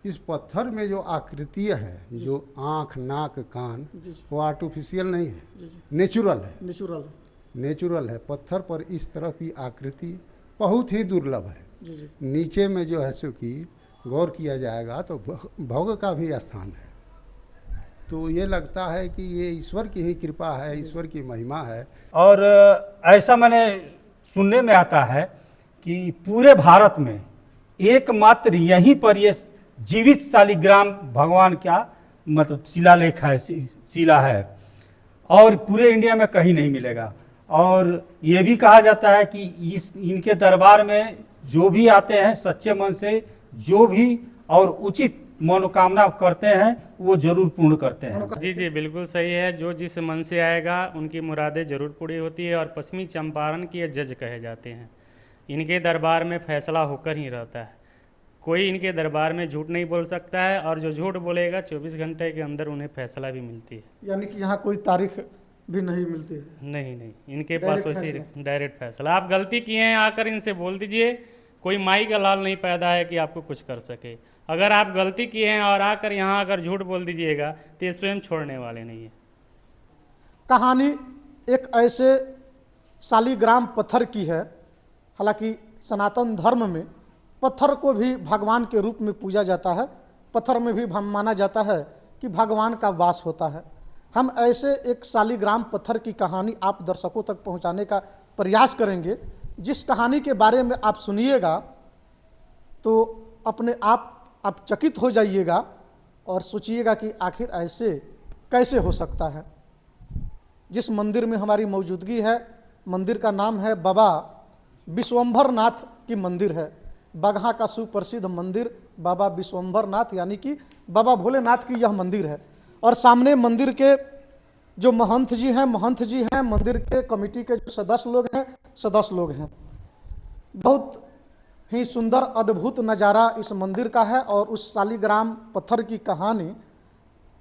इस पत्थर में जो आकृतियाँ है, जो आँख, नाक, कान, वो आर्टिफिशियल नहीं है, नेचुरल है। नेचुरल है। पत्थर पर इस तरह की आकृति बहुत ही दुर्लभ है। नीचे में जो है सो कि गौर किया जाएगा तो भोग का भी स्थान है। तो ये लगता है कि ये ईश्वर की ही कृपा है, ईश्वर की महिमा है। और ऐसा मैंने सुनने में आता है कि पूरे भारत में एकमात्र यहीं पर ये जीवित शालिग्राम भगवान का मतलब शिलालेख है, शिला है, और पूरे इंडिया में कहीं नहीं मिलेगा। और ये भी कहा जाता है कि इनके दरबार में जो भी आते हैं सच्चे मन से, जो भी और उचित मनोकामना करते हैं वो जरूर पूर्ण करते हैं। जी जी बिल्कुल सही है। जो जिस मन से आएगा उनकी मुरादें जरूर पूरी होती है। और पश्चिमी चंपारण के जज कहे जाते हैं। इनके दरबार में फैसला होकर ही रहता है। कोई इनके दरबार में झूठ नहीं बोल सकता है, और जो झूठ बोलेगा 24 घंटे के अंदर उन्हें फैसला भी मिलती है। यानी कि यहाँ कोई तारीख भी नहीं मिलती है? नहीं, इनके पास वैसे डायरेक्ट फैसला। आप गलती किए हैं आकर इनसे बोल दीजिए। कोई माई का लाल नहीं पैदा है कि आपको कुछ कर सके। अगर आप गलती किए हैं और आकर यहाँ अगर झूठ बोल दीजिएगा तो ये स्वयं छोड़ने वाले नहीं है। कहानी एक ऐसे शालिग्राम पत्थर की है। हालांकि सनातन धर्म में पत्थर को भी भगवान के रूप में पूजा जाता है। पत्थर में भी माना जाता है कि भगवान का वास होता है। हम ऐसे एक शालिग्राम पत्थर की कहानी आप दर्शकों तक पहुंचाने का प्रयास करेंगे। जिस कहानी के बारे में आप सुनिएगा तो अपने आप चकित हो जाइएगा और सोचिएगा कि आखिर ऐसे कैसे हो सकता है। जिस मंदिर में हमारी मौजूदगी है, मंदिर का नाम है बाबा विश्वंभर नाथ की मंदिर है। बगहा का सुप्रसिद्ध मंदिर बाबा विश्वंभर नाथ यानी कि बाबा भोलेनाथ की यह मंदिर है। और सामने मंदिर के जो महंत जी हैं, मंदिर के कमेटी के जो सदस्य लोग हैं। बहुत ही सुंदर अद्भुत नज़ारा इस मंदिर का है। और उस शालिग्राम पत्थर की कहानी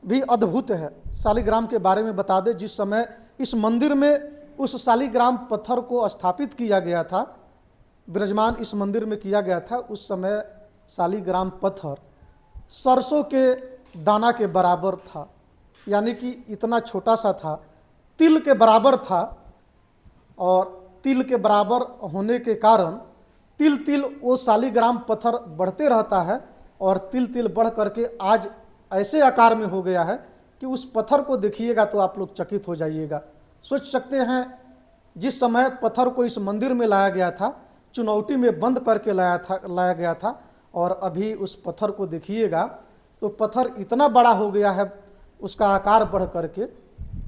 भी अद्भुत है। शालिग्राम के बारे में बता दें, जिस समय इस मंदिर में उस शालिग्राम पत्थर को स्थापित किया गया था, विराजमान इस मंदिर में किया गया था, उस समय शालिग्राम पत्थर सरसों के दाना के बराबर था। यानी कि इतना छोटा सा था, तिल के बराबर था। और तिल के बराबर होने के कारण तिल तिल वो शालिग्राम पत्थर बढ़ते रहता है। और तिल तिल बढ़ करके आज ऐसे आकार में हो गया है कि उस पत्थर को देखिएगा तो आप लोग चकित हो जाइएगा। सोच सकते हैं जिस समय पत्थर को इस मंदिर में लाया गया था, चुनौती में बंद करके लाया गया था, और अभी उस पत्थर को देखिएगा तो पत्थर इतना बड़ा हो गया है, उसका आकार बढ़ करके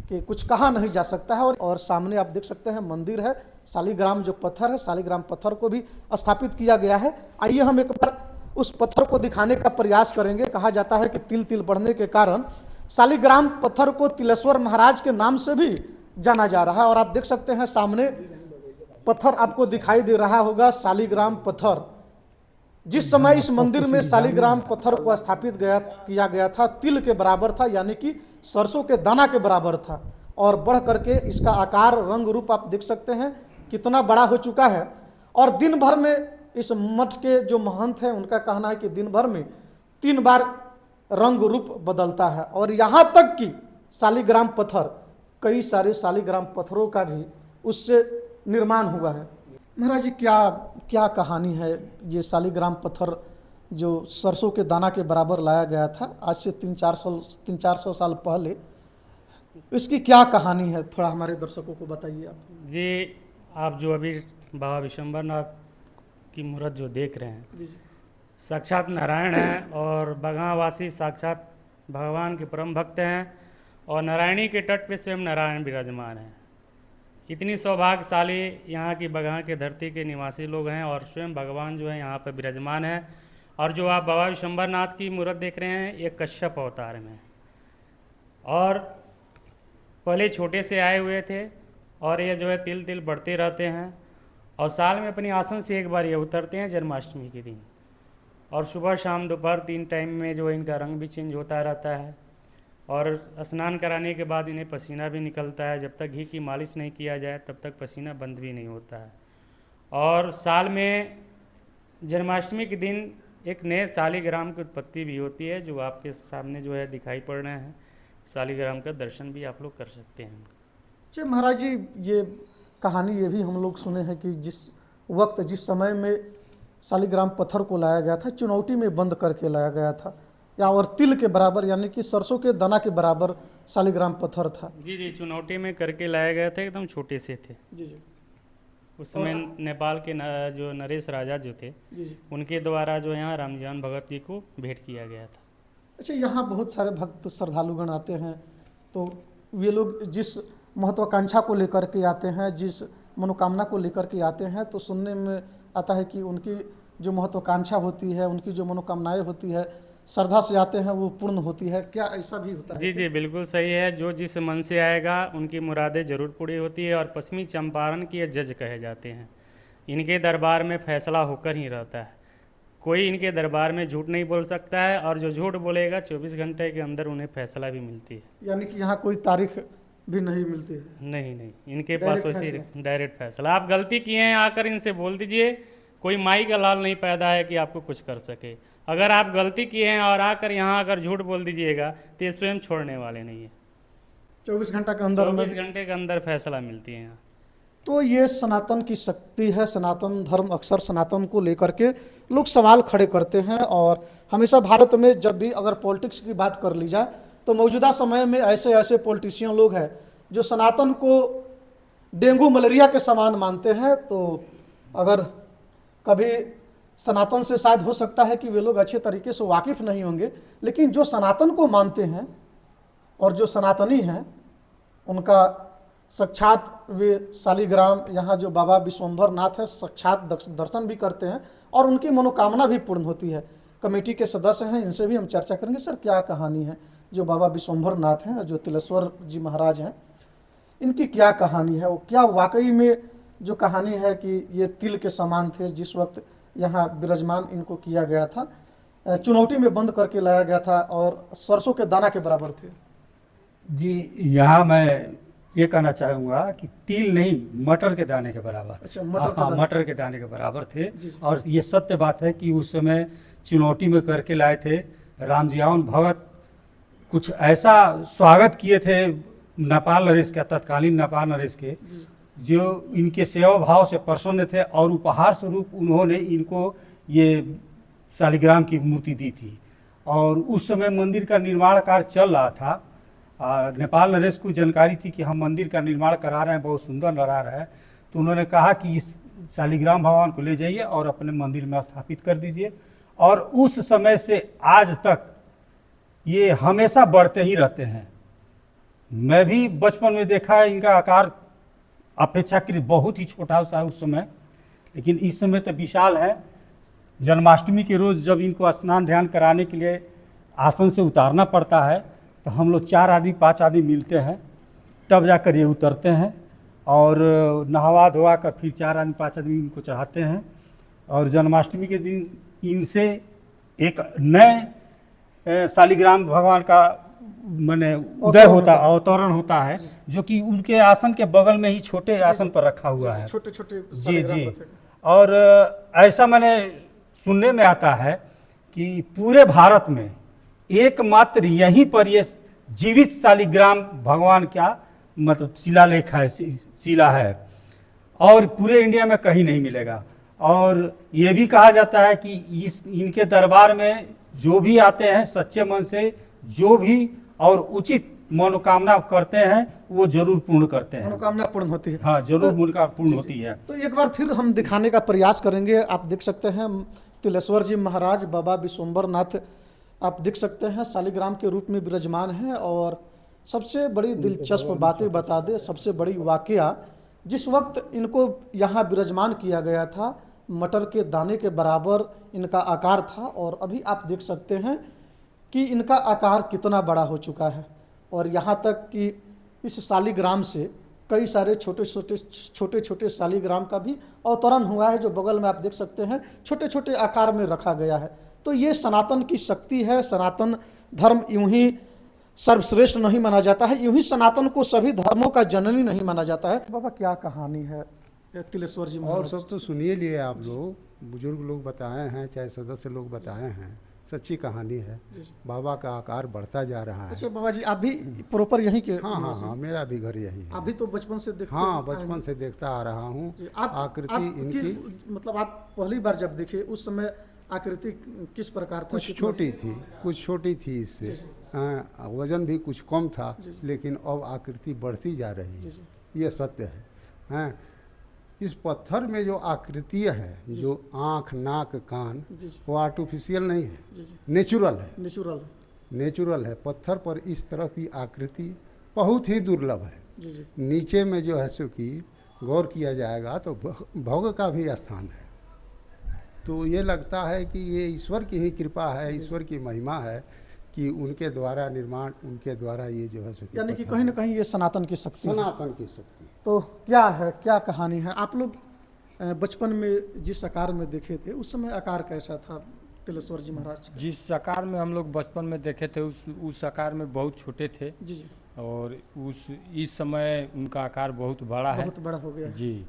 कि कुछ कहा नहीं जा सकता है। और सामने आप देख सकते हैं मंदिर है, शालिग्राम जो पत्थर है, शालिग्राम पत्थर को भी स्थापित किया गया है। आइए हम एक बार उस पत्थर को दिखाने का प्रयास करेंगे। कहा जाता है कि तिल तिल बढ़ने के कारण शालिग्राम पत्थर को तिलेश्वर महाराज के नाम से भी जाना जा रहा है। और आप देख सकते हैं सामने पत्थर आपको दिखाई दे रहा होगा, शालिग्राम पत्थर। जिस समय इस मंदिर में शालिग्राम पत्थर को स्थापित किया गया था, तिल के बराबर था, यानी कि सरसों के दाना के बराबर था। और बढ़ करके इसका आकार, रंग रूप आप देख सकते हैं कितना बड़ा हो चुका है। और दिन भर में इस मठ के जो महंत हैं उनका कहना है कि दिन भर में 3 बार रंग रूप बदलता है। और यहाँ तक कि शालिग्राम पत्थर, कई सारे शालिग्राम पत्थरों का भी उससे निर्माण हुआ है। महाराज जी, क्या कहानी है ये शालिग्राम पत्थर जो सरसों के दाना के बराबर लाया गया था आज से 300-400 साल पहले, इसकी क्या कहानी है? थोड़ा हमारे दर्शकों को बताइए आप। जी, आप जो अभी बाबा विश्वंभर नाथ की मूर्त जो देख रहे हैं, जी। साक्षात नारायण हैं। और बगहावासी साक्षात भगवान के परम भक्त हैं। और नारायणी के तट पे स्वयं नारायण विराजमान हैं। इतनी सौभाग्यशाली यहाँ की बगहा के धरती के निवासी लोग हैं। और स्वयं भगवान जो है यहाँ पर विराजमान है। और जो आप बाबा विश्वंभर नाथ की मूर्त देख रहे हैं, ये कश्यप अवतार में, और पहले छोटे से आए हुए थे। और ये जो है तिल तिल बढ़ते रहते हैं। और साल में अपनी आसन से एक बार ये उतरते हैं जन्माष्टमी के दिन। और सुबह शाम दोपहर 3 टाइम में जो इनका रंग भी चेंज होता रहता है। और स्नान कराने के बाद इन्हें पसीना भी निकलता है। जब तक घी की मालिश नहीं किया जाए तब तक पसीना बंद भी नहीं होता है। और साल में जन्माष्टमी के दिन एक नए शालिग्राम की उत्पत्ति भी होती है, जो आपके सामने जो है दिखाई पड़ रहे हैं। शालिग्राम का दर्शन भी आप लोग कर सकते हैं। जी महाराज जी, ये कहानी ये भी हम लोग सुने हैं कि जिस वक्त जिस समय में शालिग्राम पत्थर को लाया गया था, चुनौती में बंद करके लाया गया था, या और तिल के बराबर यानी कि सरसों के दाना के बराबर शालिग्राम पत्थर था। जी जी, चुनौती में करके लाया गया था, एकदम छोटे से थे। जी जी उस समय नेपाल के जो नरेश राजा जो थे, जी जी। उनके द्वारा जो यहाँ रामजान भगत जी को भेंट किया गया था। अच्छा, यहाँ बहुत सारे भक्त श्रद्धालुगण आते हैं, तो वे लोग जिस महत्वाकांक्षा को लेकर के आते हैं, जिस मनोकामना को लेकर के आते हैं, तो सुनने में आता है कि उनकी जो महत्वाकांक्षा होती है, उनकी जो मनोकामनाएं होती है, श्रद्धा से आते हैं वो पूर्ण होती है। क्या ऐसा भी होता है? जी जी, बिल्कुल सही है। जो जिस मन से आएगा उनकी मुरादें जरूर पूरी होती है। और पश्चिमी चंपारण के जज कहे जाते हैं। इनके दरबार में फैसला होकर ही रहता है। कोई इनके दरबार में झूठ नहीं बोल सकता है, और जो झूठ बोलेगा 24 घंटे के अंदर उन्हें फैसला भी मिलती है। यानी कि यहाँ कोई तारीख भी नहीं मिलती है? नहीं नहीं, इनके पास डायरेक्ट वैसे डायरेक्ट फैसला। आप गलती किए हैं आकर इनसे बोल दीजिए। कोई माई का लाल नहीं पैदा है कि आपको कुछ कर सके। अगर आप गलती किए हैं और आकर यहाँ अगर झूठ बोल दीजिएगा तो ये स्वयं छोड़ने वाले नहीं है। 24 घंटा के अंदर 24 घंटे के अंदर फैसला मिलती है यहाँ। तो ये सनातन की शक्ति है। सनातन धर्म अक्सर सनातन को लेकर के लोग सवाल खड़े करते हैं, और हमेशा भारत में जब भी अगर पॉलिटिक्स की बात कर ली जाए तो मौजूदा समय में ऐसे ऐसे पॉलिटिशियन लोग हैं जो सनातन को डेंगू मलेरिया के समान मानते हैं। तो अगर कभी सनातन से शायद हो सकता है कि वे लोग अच्छे तरीके से वाकिफ़ नहीं होंगे, लेकिन जो सनातन को मानते हैं और जो सनातनी हैं, उनका साक्षात वे शालिग्राम यहाँ जो बाबा विश्वम्भर नाथ है साक्षात दर्शन भी करते हैं, और उनकी मनोकामना भी पूर्ण होती है। कमेटी के सदस्य हैं, इनसे भी हम चर्चा करेंगे। सर, क्या कहानी है जो बाबा विश्वम्भर नाथ हैं, जो तिलेश्वर जी महाराज हैं, इनकी क्या कहानी है? वो क्या वाकई में जो कहानी है कि ये तिल के समान थे, जिस वक्त यहाँ विराजमान इनको किया गया था, चुनौती में बंद करके लाया गया था, और सरसों के दाना के बराबर थे? जी, यहाँ मैं ये कहना चाहूँगा कि तिल नहीं, मटर के दाने के बराबर। अच्छा, मटर के हाँ, दाने। मटर के दाने के बराबर थे। जी। और ये सत्य बात है कि उस समय चुनौती में करके लाए थे। रामजियावन भगत कुछ ऐसा स्वागत किए थे नेपाल नरेश का, तत्कालीन नेपाल नरेश के, जो इनके सेवा भाव से प्रसन्न थे, और उपहार स्वरूप उन्होंने इनको ये शालिग्राम की मूर्ति दी थी। और उस समय मंदिर का निर्माण कार्य चल रहा था। नेपाल नरेश को जानकारी थी कि हम मंदिर का निर्माण करा रहे हैं, बहुत सुंदर लगा रहा है। तो उन्होंने कहा कि इस शालिग्राम भगवान को ले जाइए और अपने मंदिर में स्थापित कर दीजिए। और उस समय से आज तक ये हमेशा बढ़ते ही रहते हैं। मैं भी बचपन में देखा है, इनका आकार अपेक्षाकृत बहुत ही छोटा सा उस समय, लेकिन इस समय तो विशाल है। जन्माष्टमी के रोज़ जब इनको स्नान ध्यान कराने के लिए आसन से उतारना पड़ता है, तो हम लोग 4 आदमी 5 आदमी मिलते हैं, तब जाकर ये उतरते हैं, और नहवा धोवा कर फिर 4 आदमी 5 आदमी इनको चढ़ाते हैं। और जन्माष्टमी के दिन इनसे एक नए शालिग्राम भगवान का माने उदय होता, अवतरण होता है, जो कि उनके आसन के बगल में ही छोटे आसन पर रखा हुआ है। छोटे छोटे जी जी। और ऐसा मैंने सुनने में आता है कि पूरे भारत में एकमात्र यहीं पर ये जीवित शालिग्राम भगवान का मतलब शिलालेख है, शिला है, और पूरे इंडिया में कहीं नहीं मिलेगा। और ये भी कहा जाता है कि इनके दरबार में जो भी आते हैं सच्चे मन से, जो भी और उचित मनोकामना करते हैं, वो जरूर पूर्ण करते हैं। मनोकामना पूर्ण होती है। हाँ, जरूर मनोकामना पूर्ण होती है। तो एक बार फिर हम दिखाने का प्रयास करेंगे। आप देख सकते हैं तिलेश्वर जी महाराज बाबा विश्वम्भर नाथ, आप देख सकते हैं शालिग्राम के रूप में विराजमान हैं। और सबसे बड़ी दिलचस्प बातें बता दें, सबसे बड़ी वाकया, जिस वक्त इनको यहाँ विराजमान किया गया था, मटर के दाने के बराबर इनका आकार था, और अभी आप देख सकते हैं कि इनका आकार कितना बड़ा हो चुका है। और यहाँ तक कि इस शालिग्राम से कई सारे छोटे छोटे शालिग्राम का भी अवतरण हुआ है, जो बगल में आप देख सकते हैं छोटे छोटे आकार में रखा गया है। तो ये सनातन की शक्ति है। सनातन धर्म यूं ही सर्वश्रेष्ठ नहीं माना जाता है, यूं ही सनातन को सभी धर्मों का जननी नहीं माना जाता है। बाबा, क्या कहानी है तिलेश्वर जी और महाराज? सब तो सुनिए लिए आप लोग बुजुर्ग लोग बताए हैं, चाहे सदस्य लोग बताए हैं, सच्ची कहानी है। बाबा का आकार बढ़ता जा रहा है। अच्छा बाबा जी, आप भी प्रॉपर यहीं के? हाँ हाँ हाँ, मेरा भी घर यही है। अभी तो बचपन से देखते हाँ, बचपन से देखता आ रहा हूँ। आकृति इनकी मतलब आप पहली बार जब देखे उस समय आकृति किस प्रकार था? कुछ छोटी थी, कुछ छोटी थी इससे, वजन भी कुछ कम था, लेकिन अब आकृति बढ़ती जा रही है, ये सत्य है। हाँ, इस पत्थर में जो आकृतियाँ है, जो आँख, नाक, कान, वो आर्टिफिशियल नहीं है, नेचुरल है। नेचुरल है। पत्थर पर इस तरह की आकृति बहुत ही दुर्लभ है। नीचे में जो है सो कि गौर किया जाएगा तो भोग का भी स्थान है। तो ये लगता है कि ये ईश्वर की ही कृपा है, ईश्वर की महिमा है कि उनके द्वारा निर्माण, उनके द्वारा ये जो है सो, यानी कि कहीं ना कहीं ये सनातन की शक्ति है। सनातन की शक्ति। तो क्या है, क्या कहानी है? आप लोग बचपन में जिस आकार में देखे थे उस समय आकार कैसा था तिलेश्वर जी महाराज का? जिस आकार में हम लोग बचपन में देखे थे उस आकार में बहुत छोटे थे। जी। और इस समय उनका आकार बहुत बड़ा है, बहुत बड़ा हो गया जी।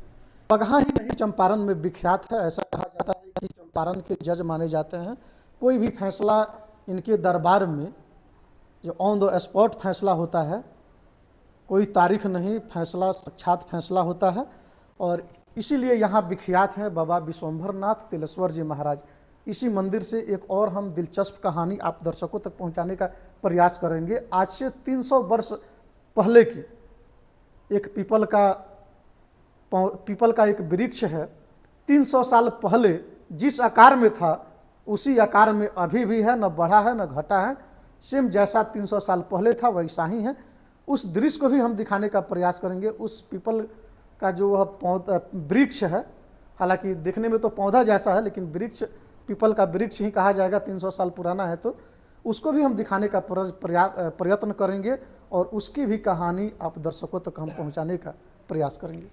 बगहा ही नहीं, चंपारण में विख्यात है। ऐसा कहा जाता है कि चंपारण के जज माने जाते हैं। कोई भी फैसला इनके दरबार में जो ऑन द स्पॉट फैसला होता है, कोई तारीख नहीं, फैसला साक्षात फैसला होता है। और इसीलिए यहाँ विख्यात है बाबा विश्वंभरनाथ तिलेश्वर जी महाराज। इसी मंदिर से एक और हम दिलचस्प कहानी आप दर्शकों तक पहुँचाने का प्रयास करेंगे। आज से 300 वर्ष पहले की एक पीपल का एक वृक्ष है। 300 साल पहले जिस आकार में था उसी आकार में अभी भी है, न बढ़ा है न घटा है। सेम जैसा 300 साल पहले था वैसा ही है। उस दृश्य को भी हम दिखाने का प्रयास करेंगे। उस पीपल का जो वृक्ष है, हालांकि देखने में तो पौधा जैसा है, लेकिन वृक्ष पीपल का वृक्ष ही कहा जाएगा, 300 साल पुराना है। तो उसको भी हम दिखाने का प्रयत्न करेंगे और उसकी भी कहानी आप दर्शकों तक हम पहुंचाने का प्रयास करेंगे।